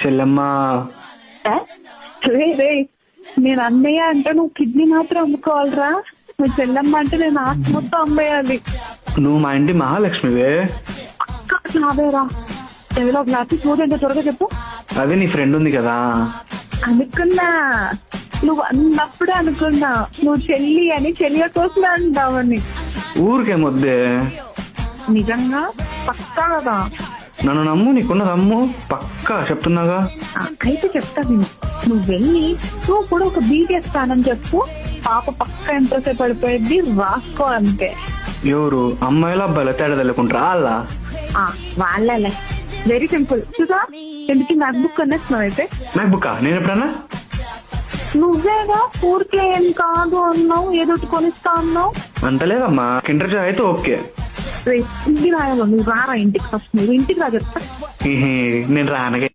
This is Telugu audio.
చెల్లెమ్మ రే నేను అన్నయ్య అంటే నువ్వు కిడ్నీ మాత్రం అమ్ముకోవాలరా. నువ్వు చెల్లెమ్మ అంటే నేను ఆస్తి మొత్తం అమ్మేయాలి. నువ్వు మా ఇంటి మహాలక్ష్మివే. నాదేరా ఏదో గ్లాస్ చూడండి త్వరగా చెప్పు. అదే నీ ఫ్రెండ్ ఉంది కదా. అనుకున్నా నువ్వు అన్నప్పుడే అనుకున్నా నువ్వు చెల్లి అని, చెల్లి కోసమే అంటావని. ఊరికేమొద్దే, నిజంగా పక్కా కదా. నన్ను నమ్ము, నీకున్న నమ్ము, పక్కా చెప్తున్నాగా. అయితే చెప్తా విను. నువ్వు వెళ్ళి నువ్వు కూడా ఒక బీటీఎస్ ఫ్యాన్ అని చెప్పు. పాప పక్క ఎంతసేపు పడిపోయింది రాసుకో అంతే. ఎవరు అమ్మాయిల అబ్బాయిల తేడా తెలియకుండా అలా వాళ్ళే. Very simple. చూసా ఎందుకు మ్యాక్ బుక్ అన్నట్టున్నావు. అయితే మ్యాక్ బుక్ నేను ఎప్పుడన్నా? నువ్వేగా ఊరికే ఏం కాదు అన్నావు, ఏదో కొనిస్తా అన్నావు. అంత లేదమ్మా, కిండర్ జాయ్ అయితే ఓకే. ఇంటికి రాయాలో నువ్వు రారా ఇంటికి. ఫస్ట్ నువ్వు ఇంటికి రా చెప్తా. నేను రానగా.